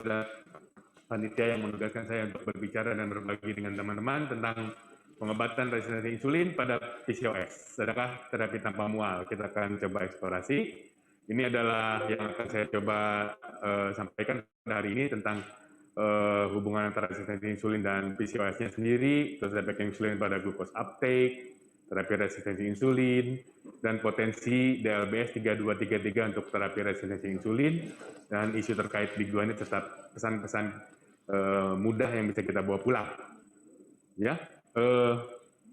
kepada panitia yang menugaskan saya untuk berbicara dan berbagi dengan teman-teman tentang pengobatan resistensi insulin pada PCOS, sedangkan terapi tanpa mual. Kita akan coba eksplorasi. Ini adalah yang akan saya coba sampaikan pada hari ini tentang hubungan antara resistensi insulin dan PCOS-nya sendiri, terus efek insulin pada glucose uptake, terapi resistensi insulin, dan potensi DLBS 3233 untuk terapi resistensi insulin, dan isu terkait Big 2 ini tetap pesan-pesan mudah yang bisa kita bawa pulang. Ya,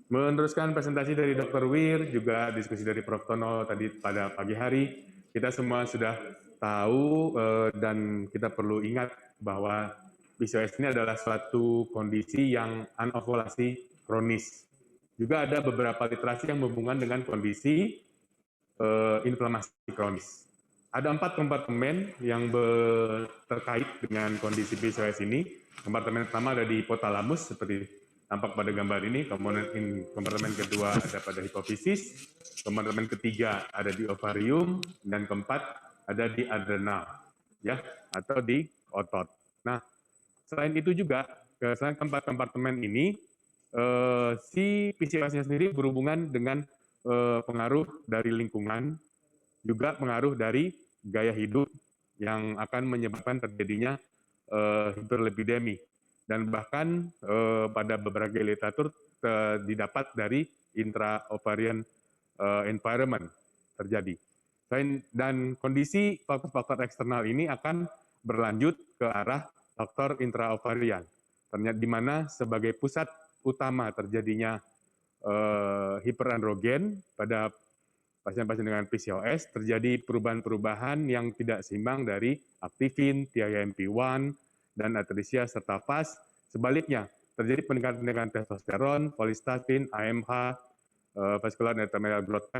meneruskan presentasi dari Dr. Wir, juga diskusi dari Prof. Tono tadi pada pagi hari, kita semua sudah tahu dan kita perlu ingat bahwa PCOS ini adalah suatu kondisi yang anovulasi kronis. Juga ada beberapa literasi yang berhubungan dengan kondisi inflamasi kronis. Ada 4 kompartemen yang terkait dengan kondisi PCOS ini. Kompartemen pertama ada di hipotalamus, seperti tampak pada gambar ini. Kompartemen kedua ada pada hipofisis. Kompartemen ketiga ada di ovarium. Dan keempat ada di adrenal, ya, atau di otot. Nah, selain itu juga, selain keempat kompartemen ini, si PCOS-nya sendiri berhubungan dengan pengaruh dari lingkungan, juga pengaruh dari gaya hidup yang akan menyebabkan terjadinya hiperlipidemi. Dan bahkan pada beberapa literatur didapat dari intra-ovarian environment terjadi. Dan kondisi faktor-faktor eksternal ini akan berlanjut ke arah faktor intraovarian, ternyata di mana sebagai pusat utama terjadinya hiperandrogen pada pasien-pasien dengan PCOS, terjadi perubahan-perubahan yang tidak seimbang dari aktifin, TIMP1, dan atresia serta FAS. Sebaliknya, terjadi peningkatan testosteron, folistatin, AMH, vascular endothelial growth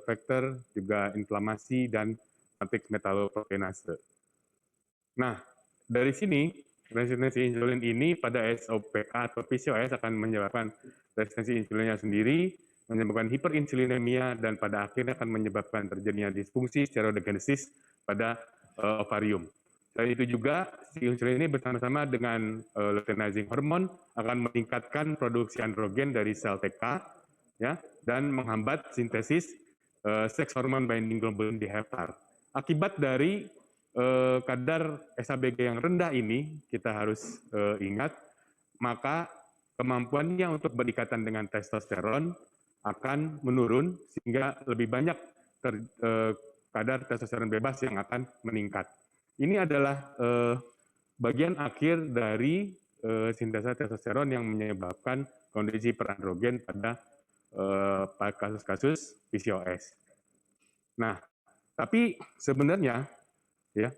factor, juga inflamasi, dan matrix metaloproteinase. Nah, dari sini, resistensi insulin ini pada SOPK atau PCOS akan menyebabkan resistensi insulinnya sendiri, menyebabkan hiperinsulinemia, dan pada akhirnya akan menyebabkan terjadinya disfungsi steroidogenesis pada ovarium. Selain itu juga, si insulin ini bersama-sama dengan luteinizing hormone akan meningkatkan produksi androgen dari sel TK, ya, dan menghambat sintesis sex hormone binding globulin di hepar. Akibat dari kadar SHBG yang rendah ini, kita harus ingat, maka kemampuannya untuk berikatan dengan testosteron akan menurun, sehingga lebih banyak kadar testosteron bebas yang akan meningkat. Ini adalah bagian akhir dari sintesa testosteron yang menyebabkan kondisi hiperandrogen pada kasus-kasus PCOS. Nah, tapi sebenarnya, ya,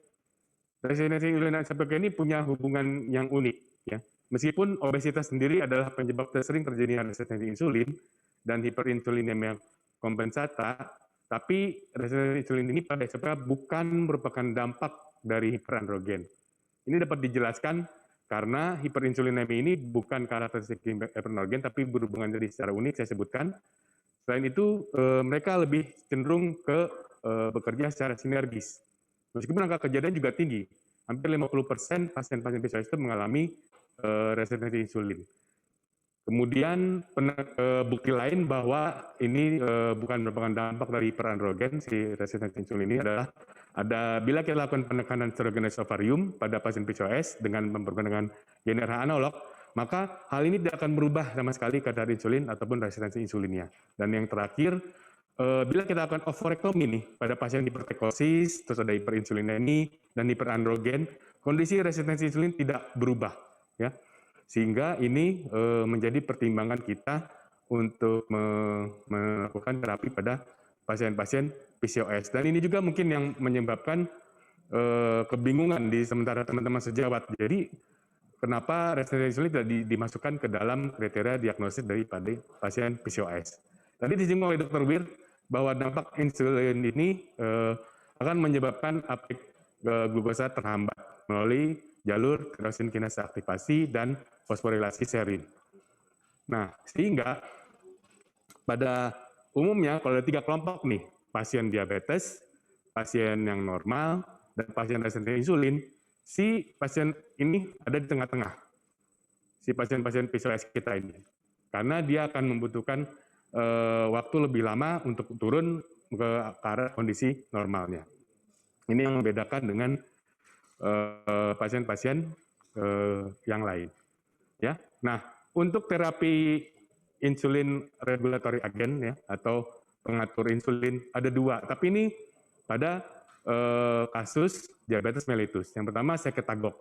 resistensi insulin dan SHBG ini punya hubungan yang unik, ya. Meskipun obesitas sendiri adalah penyebab tersering terjadinya resistensi insulin dan hiperinsulinemia kompensata, tapi resistensi insulin ini pada SHBG bukan merupakan dampak dari hiperandrogen. Ini dapat dijelaskan karena hiperinsulinemia ini bukan karakteristik hiperandrogen, tapi berhubungan jadi secara unik, saya sebutkan. Selain itu, mereka lebih cenderung ke bekerja secara sinergis. Meskipun angka kejadian juga tinggi, hampir 50% pasien-pasien PCOS itu mengalami resistensi insulin. Kemudian bukti lain bahwa ini bukan merupakan dampak dari hiperandrogen, si resistensi insulin ini adalah bila kita lakukan penekanan steroidogenesis ovarium pada pasien PCOS dengan mempergunakan GnRH analog, maka hal ini tidak akan berubah sama sekali kadar insulin ataupun resistensi insulinnya. Dan yang terakhir, bila kita lakukan ovarektomi nih pada pasien hipertekosis, terus ada hiperinsulinemi dan hiperandrogen, kondisi resistensi insulin tidak berubah, ya. Sehingga ini menjadi pertimbangan kita untuk melakukan terapi pada pasien-pasien PCOS. Dan ini juga mungkin yang menyebabkan kebingungan di sementara teman-teman sejawat. Jadi kenapa resistensi insulin tidak dimasukkan ke dalam kriteria diagnosis daripada pasien PCOS. Tadi disinggung oleh Dr. Wir bahwa dampak insulin ini akan menyebabkan uptake glukosa terhambat melalui jalur tirosin kinase aktivasi dan fosforilasi serin. Nah, sehingga pada umumnya kalau ada 3 kelompok nih, pasien diabetes, pasien yang normal, dan pasien resistensi insulin, si pasien ini ada di tengah-tengah, si pasien-pasien PCOS kita ini. Karena dia akan membutuhkan waktu lebih lama untuk turun ke arah kondisi normalnya. Ini yang membedakan dengan pasien-pasien yang lain. Ya, nah untuk terapi insulin regulatory agent ya atau pengatur insulin ada dua, tapi ini pada kasus diabetes mellitus. Yang pertama secretagogue.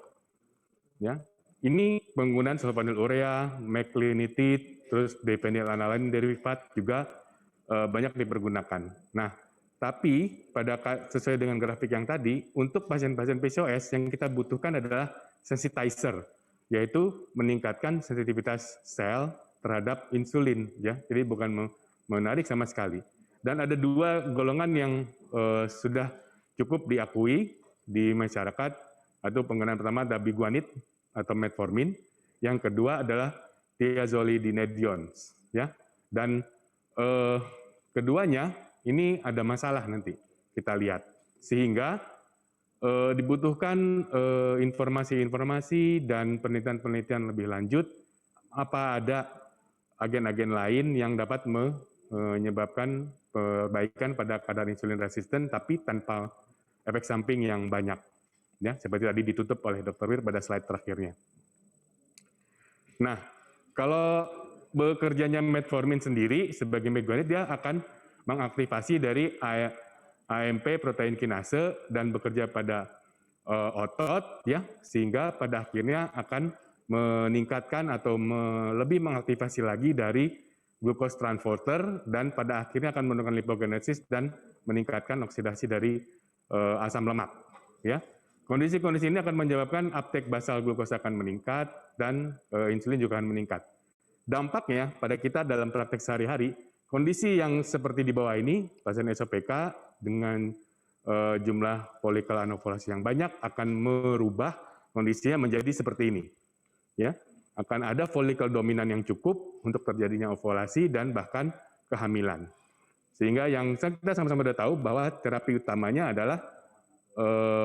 Ya, ini penggunaan sulfonylurea, meclinitit, terus diphenylalanin derivat juga banyak dipergunakan. Nah, tapi sesuai dengan grafik yang tadi, untuk pasien-pasien PCOS yang kita butuhkan adalah sensitizer, yaitu meningkatkan sensitivitas sel terhadap insulin, ya. Jadi bukan menarik sama sekali. Dan ada dua golongan yang sudah cukup diakui di masyarakat, atau penggunaan pertama adalah biguanid atau metformin, yang kedua adalah thiazolidinedione, ya. Dan keduanya ini ada masalah nanti kita lihat, sehingga dibutuhkan informasi-informasi dan penelitian-penelitian lebih lanjut apa ada agen-agen lain yang dapat menyebabkan perbaikan pada kadar insulin resisten tapi tanpa efek samping yang banyak, ya seperti tadi ditutup oleh Dr. Wir pada slide terakhirnya. Nah, kalau bekerjanya metformin sendiri sebagai biguanid, dia akan mengaktifasi dari AMP protein kinase dan bekerja pada otot, ya, sehingga pada akhirnya akan meningkatkan atau lebih mengaktifasi lagi dari glucose transporter dan pada akhirnya akan menurunkan lipogenesis dan meningkatkan oksidasi dari asam lemak, ya. Kondisi-kondisi ini akan menyebabkan uptake basal glukosa akan meningkat dan insulin juga akan meningkat. Dampaknya pada kita dalam praktek sehari-hari, kondisi yang seperti di bawah ini, pasien SOPK dengan jumlah folikel anovolasi yang banyak akan merubah kondisinya menjadi seperti ini. Ya, akan ada folikel dominan yang cukup untuk terjadinya ovulasi dan bahkan kehamilan. Sehingga yang kita sama-sama sudah tahu bahwa terapi utamanya adalah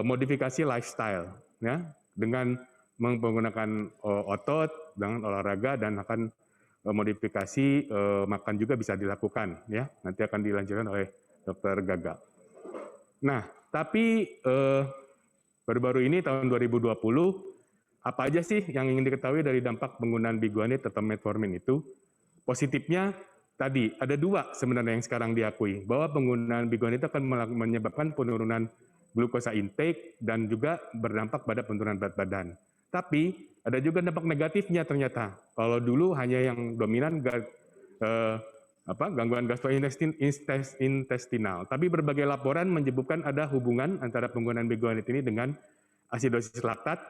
modifikasi lifestyle, ya, dengan menggunakan otot, dengan olahraga, dan akan modifikasi makan juga bisa dilakukan, ya. Nanti akan dilanjutkan oleh Dr. Gaga. Nah, tapi baru-baru ini tahun 2020, apa aja sih yang ingin diketahui dari dampak penggunaan biguanid atau metformin itu? Positifnya tadi ada dua sebenarnya yang sekarang diakui, bahwa penggunaan biguanid itu akan menyebabkan penurunan glukosa intake dan juga berdampak pada penurunan berat badan. Tapi ada juga dampak negatifnya ternyata. Kalau dulu hanya yang dominan gangguan gastrointestinal, tapi berbagai laporan menyebutkan ada hubungan antara penggunaan biguanid ini dengan asidosis laktat,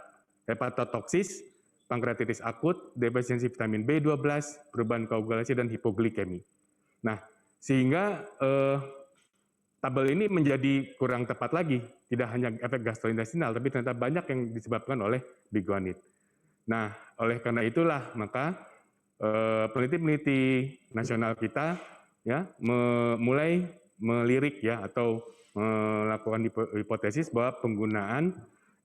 hepatotoksis, pankreatitis akut, defisiensi vitamin B12, perubahan koagulasi, dan hipoglikemi. Nah, sehingga tabel ini menjadi kurang tepat lagi, tidak hanya efek gastrointestinal, tapi ternyata banyak yang disebabkan oleh biguanid. Nah, oleh karena itulah maka peneliti-peneliti nasional kita ya mulai melirik ya atau melakukan hipotesis bahwa penggunaan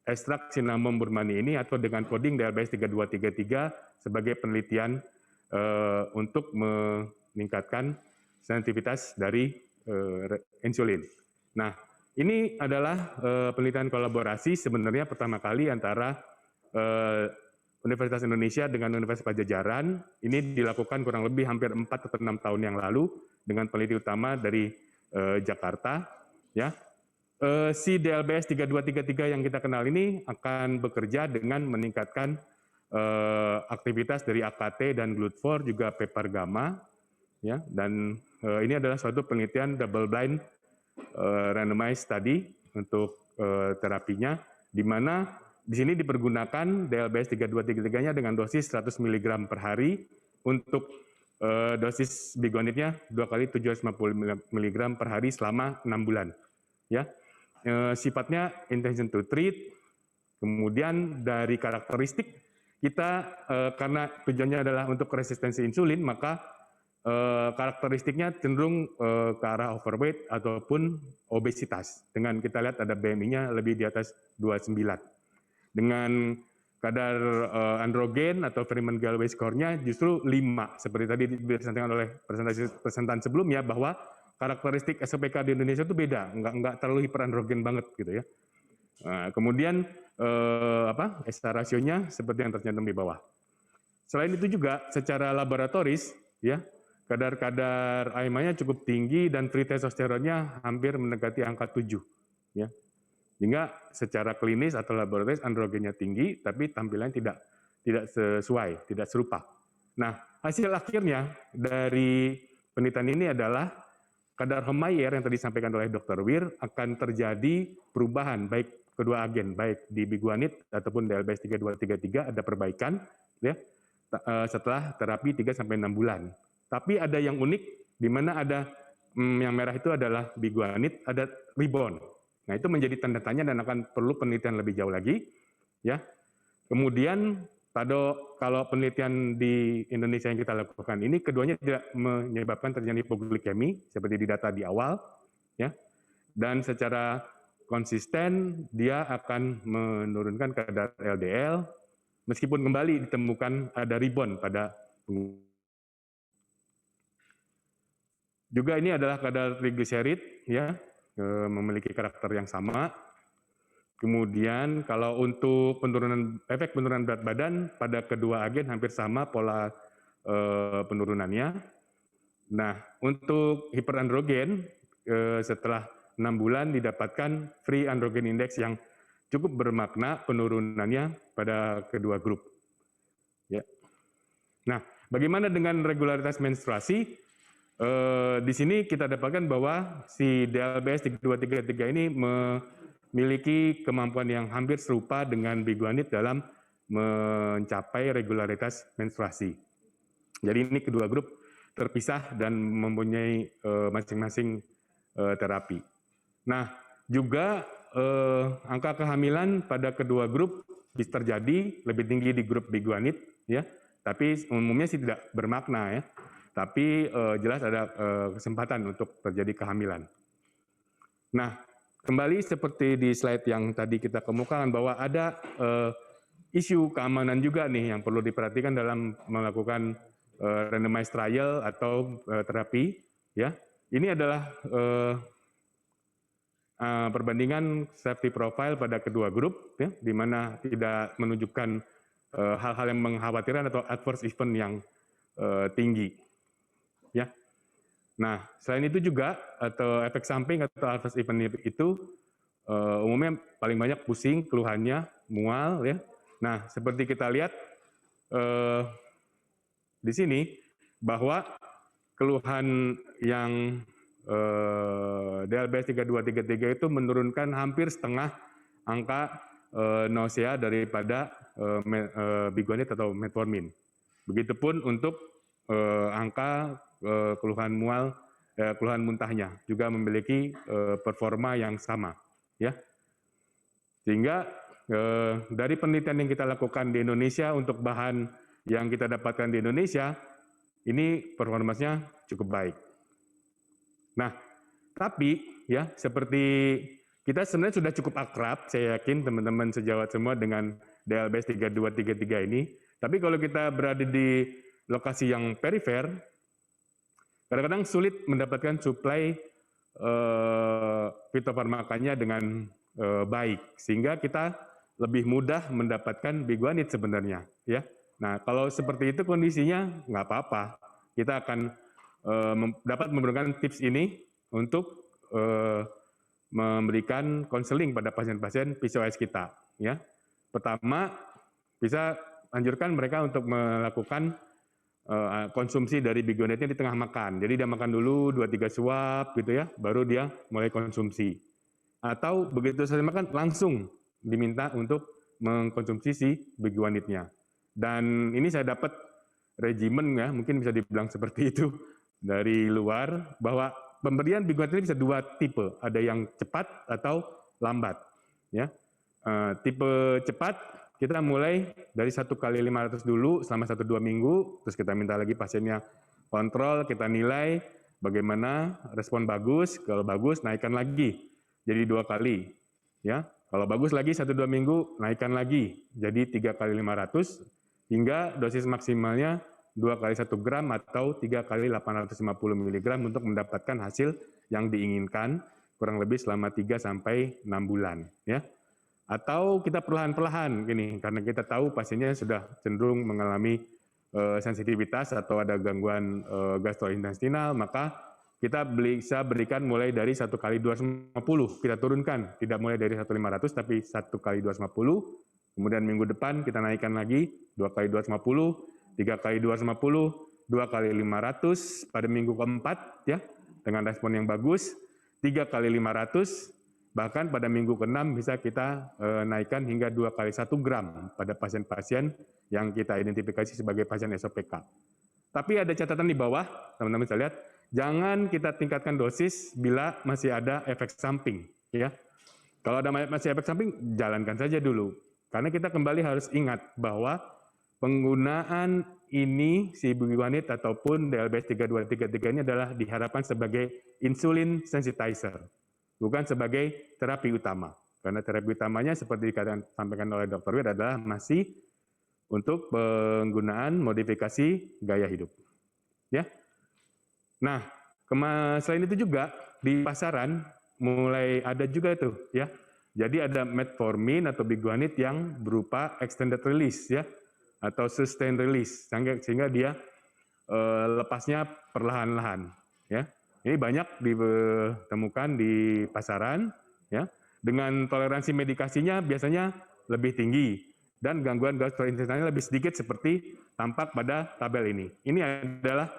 ekstrak cinnamon burmani ini atau dengan koding DLBS 3233 sebagai penelitian untuk meningkatkan sensitivitas dari insulin. Nah, ini adalah penelitian kolaborasi sebenarnya pertama kali antara Universitas Indonesia dengan Universitas Pajajaran. Ini dilakukan kurang lebih hampir 4 atau 6 tahun yang lalu dengan peneliti utama dari Jakarta. Ya, si DLBS 3233 yang kita kenal ini akan bekerja dengan meningkatkan aktivitas dari AKT dan GLUT4 juga PPAR gamma. Ya, dan ini adalah suatu penelitian double blind randomized study untuk terapinya, di mana di sini dipergunakan DLBS 3233-nya dengan dosis 100 mg per hari untuk dosis biguanidnya 2 kali 750 mg per hari selama 6 bulan. Ya, sifatnya intention to treat. Kemudian dari karakteristik kita karena tujuannya adalah untuk resistensi insulin, maka karakteristiknya cenderung ke arah overweight ataupun obesitas. Dengan kita lihat ada BMI-nya lebih di atas 29. dengan kadar androgen atau Freeman-Gallwey score-nya justru 5, seperti tadi disampaikan oleh presentasi sebelumnya, bahwa karakteristik SOPK di Indonesia itu beda, nggak terlalu hiperandrogen banget gitu ya. Nah, kemudian ESA rasionya seperti yang tercantum di bawah. Selain itu juga secara laboratoris ya, kadar AMA-nya cukup tinggi dan free testosteronnya hampir mendekati angka 7 ya. Sehingga secara klinis atau laboratoris androgennya tinggi tapi tampilannya tidak sesuai, tidak serupa. Nah, hasil akhirnya dari penelitian ini adalah kadar Homayer yang tadi disampaikan oleh Dr. Wir akan terjadi perubahan baik kedua agen, baik di biguanid ataupun DLBS 3233 ada perbaikan ya setelah terapi 3 sampai 6 bulan. Tapi ada yang unik di mana ada yang merah itu adalah biguanid, ada rebound. Nah, itu menjadi tanda tanya dan akan perlu penelitian lebih jauh lagi ya. Kemudian kalau penelitian di Indonesia yang kita lakukan ini keduanya tidak menyebabkan terjadi hipoglikemi seperti di data di awal ya. Dan secara konsisten dia akan menurunkan kadar LDL meskipun kembali ditemukan ada rebound pada juga ini adalah kadar trigliserid ya, memiliki karakter yang sama. Kemudian kalau untuk efek penurunan berat badan pada kedua agen hampir sama pola penurunannya. Nah, untuk hiperandrogen setelah 6 bulan didapatkan free androgen index yang cukup bermakna penurunannya pada kedua grup. Ya. Nah, bagaimana dengan regularitas menstruasi? Di sini kita dapatkan bahwa si DLBS 3233 ini memiliki kemampuan yang hampir serupa dengan biguanid dalam mencapai regularitas menstruasi. Jadi ini kedua grup terpisah dan mempunyai masing-masing terapi. Nah, juga angka kehamilan pada kedua grup bisa terjadi lebih tinggi di grup biguanid, ya. Tapi umumnya sih tidak bermakna ya. Tapi jelas ada kesempatan untuk terjadi kehamilan. Nah, kembali seperti di slide yang tadi kita kemukakan bahwa ada isu keamanan juga nih yang perlu diperhatikan dalam melakukan randomized trial atau terapi. Ya, ini adalah perbandingan safety profile pada kedua grup, ya, di mana tidak menunjukkan hal-hal yang mengkhawatirkan atau adverse event yang tinggi. Ya. Nah, selain itu juga atau efek samping atau adverse event itu umumnya paling banyak pusing, keluhannya, mual, ya. Nah, seperti kita lihat di sini bahwa keluhan yang DLBS 3233 itu menurunkan hampir setengah angka nausea daripada biguanid atau metformin. Begitupun untuk angka keluhan mual, keluhan muntahnya juga memiliki performa yang sama, ya. Sehingga dari penelitian yang kita lakukan di Indonesia untuk bahan yang kita dapatkan di Indonesia, ini performanya cukup baik. Nah, tapi ya seperti kita sebenarnya sudah cukup akrab, saya yakin teman-teman sejawat semua dengan DLBS 3233 ini. Tapi kalau kita berada di lokasi yang perifer, kadang-kadang sulit mendapatkan suplai fitofarmakanya dengan baik, sehingga kita lebih mudah mendapatkan biguanid sebenarnya. Ya, nah kalau seperti itu kondisinya nggak apa-apa, kita akan dapat memberikan tips ini untuk memberikan konseling pada pasien-pasien PCOS kita. Ya, pertama bisa anjurkan mereka untuk melakukan konsumsi dari biguanidnya di tengah makan. Jadi dia makan dulu 2-3 suap gitu ya, baru dia mulai konsumsi. Atau begitu selesai makan langsung diminta untuk mengkonsumsi si biguanidnya. Dan ini saya dapat regimen ya, mungkin bisa dibilang seperti itu dari luar, bahwa pemberian biguanid ini bisa dua tipe, ada yang cepat atau lambat. Ya, tipe cepat kita mulai dari 1 kali 500 dulu selama 1-2 minggu, terus kita minta lagi pasiennya kontrol, kita nilai bagaimana respon bagus, kalau bagus naikkan lagi jadi 2 kali, ya. Kalau bagus lagi 1-2 minggu, naikkan lagi jadi 3 kali 500 hingga dosis maksimalnya 2 kali 1 gram atau 3 kali 850 mg untuk mendapatkan hasil yang diinginkan kurang lebih selama 3-6 bulan. Ya. Atau kita perlahan-perlahan gini, karena kita tahu pasiennya sudah cenderung mengalami sensitivitas atau ada gangguan gastrointestinal, maka kita bisa berikan mulai dari 1 kali 250, kita turunkan, tidak mulai dari 1.500 tapi 1 kali 250, kemudian minggu depan kita naikkan lagi 2 kali 250, 3 kali 250, 2 kali 500 pada minggu keempat ya, dengan respon yang bagus, 3 kali 500, bahkan pada minggu ke-6 bisa kita naikkan hingga 2 kali 1 gram pada pasien-pasien yang kita identifikasi sebagai pasien SOPK. Tapi ada catatan di bawah, teman-teman bisa lihat, jangan kita tingkatkan dosis bila masih ada efek samping. Ya. Kalau ada masih efek samping, jalankan saja dulu. Karena kita kembali harus ingat bahwa penggunaan ini si biguanide ataupun DLBS 3233 ini adalah diharapkan sebagai insulin sensitizer, bukan sebagai terapi utama. Karena terapi utamanya seperti disampaikan oleh Dr. Wir adalah masih untuk penggunaan modifikasi gaya hidup. Ya. Nah, selain itu juga di pasaran mulai ada juga itu ya. Jadi ada metformin atau biguanide yang berupa extended release ya atau sustained release sehingga dia lepasnya perlahan-lahan ya. Ini banyak ditemukan di pasaran ya. Dengan toleransi medikasinya biasanya lebih tinggi dan gangguan gastrointestinalnya lebih sedikit seperti tampak pada tabel ini. Ini adalah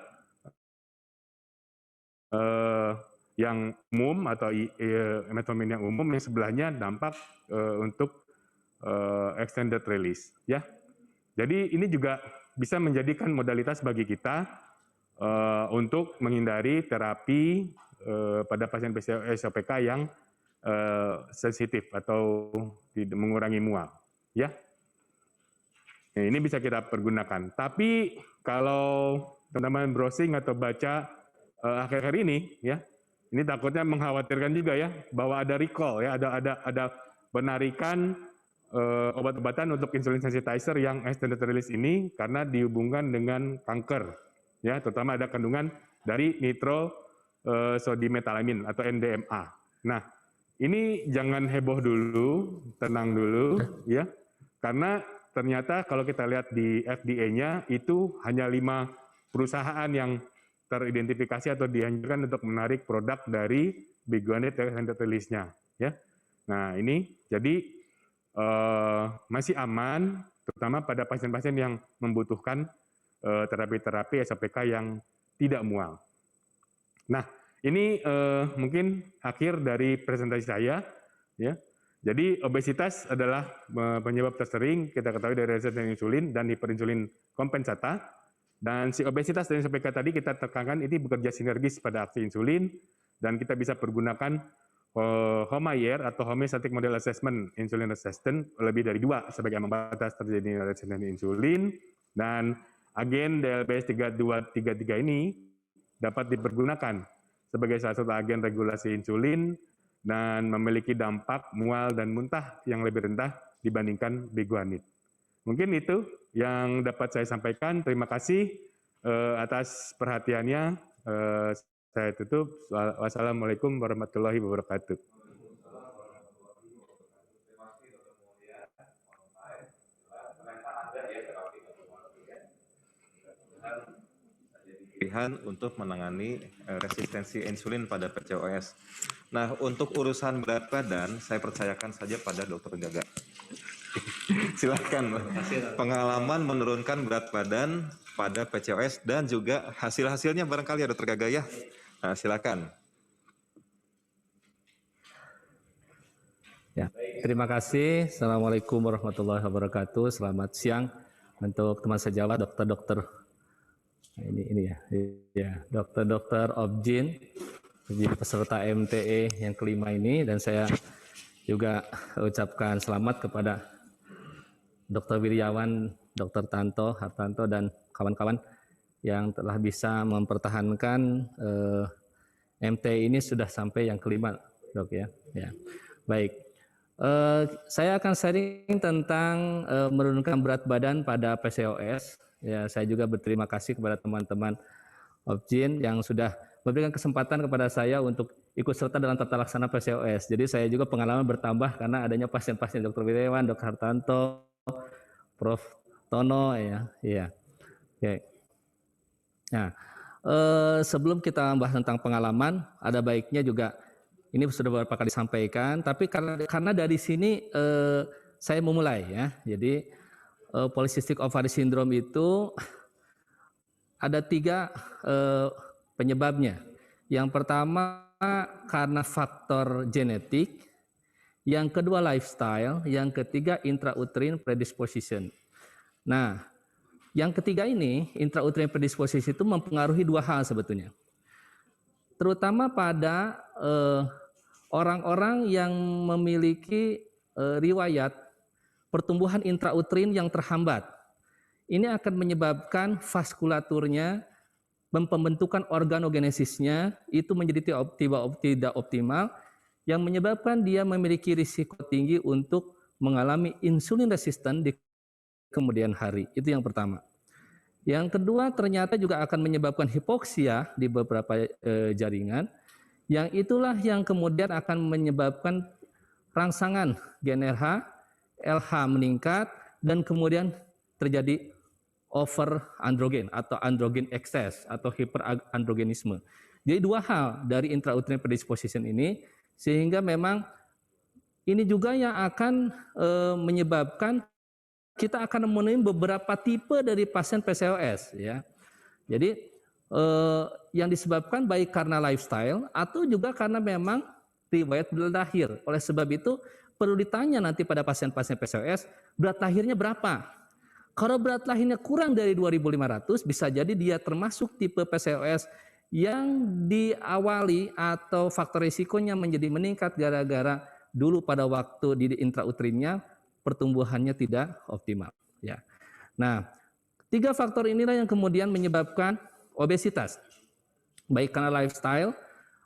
yang umum atau metformin yang umum, yang sebelahnya dampak untuk extended release ya. Jadi ini juga bisa menjadikan modalitas bagi kita untuk menghindari terapi pada pasien SOPK yang sensitif atau mengurangi mual ya. Nah, ini bisa kita pergunakan. Tapi kalau teman-teman browsing atau baca akhir-akhir ini ya, ini takutnya mengkhawatirkan juga ya bahwa ada recall ya, ada penarikan obat-obatan untuk insulin sensitizer yang extended release ini karena dihubungkan dengan kanker ya, terutama ada kandungan dari nitrosodimetalamin atau NDMA. Nah, ini jangan heboh dulu, tenang dulu ya, karena ternyata kalau kita lihat di FDA-nya itu hanya 5 perusahaan yang teridentifikasi atau dianjurkan untuk menarik produk dari biguanide extended release-nya ya. Nah, ini jadi masih aman terutama pada pasien-pasien yang membutuhkan terapi-terapi SOPK yang tidak mual. Nah, ini mungkin akhir dari presentasi saya ya. Jadi obesitas adalah penyebab tersering kita ketahui dari resistensi insulin dan hiperinsulin kompensata. Dan si obesitas dan SOPK tadi kita tekankan ini bekerja sinergis pada aksi insulin dan kita bisa pergunakan HOMAYER atau Homeostatic Model Assessment Insulin Resistant lebih dari 2 sebagai ambang batas terjadi resistensi insulin, dan agen DLBS 3233 ini dapat dipergunakan sebagai salah satu agen regulasi insulin dan memiliki dampak mual dan muntah yang lebih rendah dibandingkan biguanide. Mungkin itu yang dapat saya sampaikan. Terima kasih atas perhatiannya. Saya tutup. Wassalamualaikum warahmatullahi wabarakatuh. Pilihan untuk menangani resistensi insulin pada PCOS. Nah, untuk urusan berat badan, saya percayakan saja pada Dr. Gaga. Silakan. Pengalaman menurunkan berat badan pada PCOS dan juga hasil-hasilnya barangkali ya Dr. Gaga ya. Nah, silakan. Ya, terima kasih. Assalamualaikum warahmatullahi wabarakatuh. Selamat siang untuk teman sejawat dokter-dokter. Ini ya, dokter-dokter Obgyn, jadi peserta MTE yang kelima ini, dan saya juga ucapkan selamat kepada Dr. Wiryawan, Dr. Tanto, Hartanto, dan kawan-kawan yang telah bisa mempertahankan MTE ini sudah sampai yang kelima, dok ya. Ya, baik. Saya akan sharing tentang menurunkan berat badan pada PCOS. Ya, saya juga berterima kasih kepada teman-teman Opjin yang sudah memberikan kesempatan kepada saya untuk ikut serta dalam tata laksana PCOS. Jadi saya juga pengalaman bertambah karena adanya pasien-pasien Dr. Wirawan, Dr. Hartanto, Prof. Tono, ya, iya. Oke. Nah, sebelum kita membahas tentang pengalaman, ada baiknya juga ini sudah beberapa kali disampaikan, tapi karena dari sini saya memulai ya. Jadi polycystic ovary syndrome itu ada 3 penyebabnya. Yang pertama karena faktor genetik, yang kedua lifestyle, yang ketiga intrauterine predisposition. Nah, yang ketiga ini, intrauterine predisposition itu mempengaruhi 2 hal sebetulnya. Terutama pada orang-orang yang memiliki riwayat pertumbuhan intrauterin yang terhambat. Ini akan menyebabkan vaskulaturnya, pembentukan organogenesisnya itu menjadi tidak optimal, yang menyebabkan dia memiliki risiko tinggi untuk mengalami insulin resisten di kemudian hari. Itu yang pertama. Yang kedua, ternyata juga akan menyebabkan hipoksia di beberapa jaringan, yang itulah yang kemudian akan menyebabkan rangsangan gen RH, LH meningkat, dan kemudian terjadi over androgen atau androgen excess atau hiperandrogenisme. Jadi 2 hal dari intrauterine predisposition ini, sehingga memang ini juga yang akan menyebabkan kita akan menemui beberapa tipe dari pasien PCOS ya. Jadi yang disebabkan baik karena lifestyle atau juga karena memang riwayat berat lahir. Oleh sebab itu perlu ditanya nanti pada pasien-pasien PCOS, berat lahirnya berapa? Kalau berat lahirnya kurang dari 2.500, bisa jadi dia termasuk tipe PCOS yang diawali atau faktor risikonya menjadi meningkat gara-gara dulu pada waktu di intrauterinnya pertumbuhannya tidak optimal. Ya. Nah, 3 faktor inilah yang kemudian menyebabkan obesitas. Baik karena lifestyle,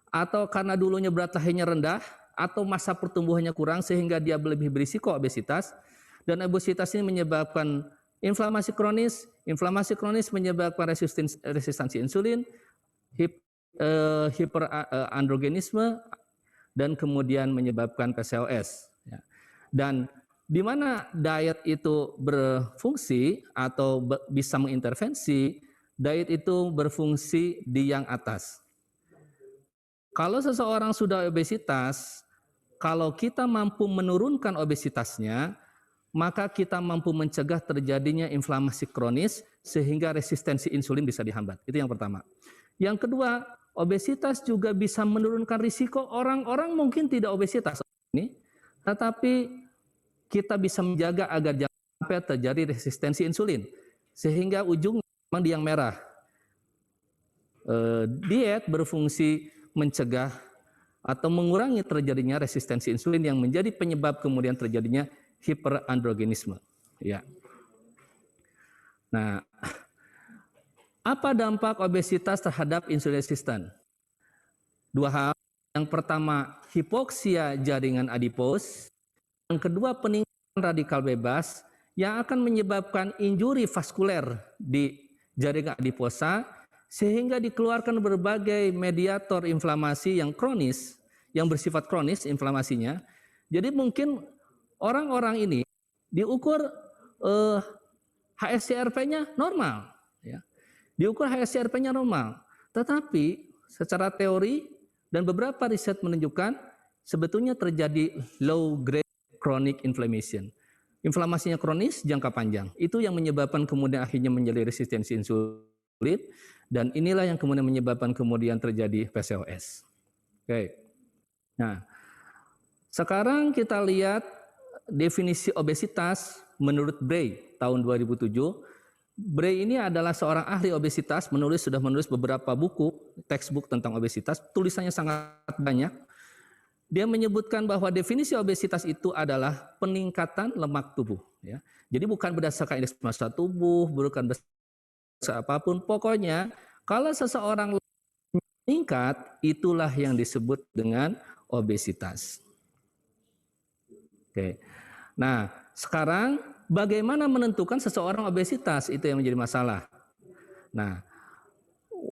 atau karena dulunya berat lahirnya rendah, atau masa pertumbuhannya kurang sehingga dia lebih berisiko obesitas. Dan obesitas ini menyebabkan inflamasi kronis menyebabkan resistansi insulin, hiperandrogenisme, dan kemudian menyebabkan PCOS. Dan di mana diet itu berfungsi atau bisa mengintervensi, diet itu berfungsi di yang atas. Kalau seseorang sudah obesitas, kalau kita mampu menurunkan obesitasnya, maka kita mampu mencegah terjadinya inflamasi kronis sehingga resistensi insulin bisa dihambat. Itu yang pertama. Yang kedua, obesitas juga bisa menurunkan risiko orang-orang mungkin tidak obesitas ini, tetapi kita bisa menjaga agar jangan sampai terjadi resistensi insulin, sehingga ujungnya memang di yang merah. Diet berfungsi mencegah atau mengurangi terjadinya resistensi insulin yang menjadi penyebab kemudian terjadinya hiperandrogenisme. Ya. Nah, apa dampak obesitas terhadap insulin resisten? 2 hal. Yang pertama, hipoksia jaringan adipos. Yang kedua, peningkatan radikal bebas yang akan menyebabkan injuri vaskuler di jaringan adiposa sehingga dikeluarkan berbagai mediator inflamasi yang kronis, yang bersifat kronis inflamasinya. Jadi mungkin orang-orang ini diukur HSCRP-nya normal, ya. Diukur HSCRP-nya normal, tetapi secara teori dan beberapa riset menunjukkan sebetulnya terjadi low grade chronic inflammation. Inflamasinya kronis jangka panjang. Itu yang menyebabkan kemudian akhirnya menjadi resistensi insulin, dan inilah yang kemudian menyebabkan kemudian terjadi PCOS. Oke. Nah, sekarang kita lihat definisi obesitas menurut Bray tahun 2007. Bray ini adalah seorang ahli obesitas, sudah menulis beberapa buku, textbook tentang obesitas, tulisannya sangat banyak. Dia menyebutkan bahwa definisi obesitas itu adalah peningkatan lemak tubuh. Ya. Jadi bukan berdasarkan indeks massa tubuh, bukan berdasarkan apapun, pokoknya kalau seseorang meningkat, itulah yang disebut dengan obesitas. Oke. Nah, sekarang bagaimana menentukan seseorang obesitas, itu yang menjadi masalah. Nah,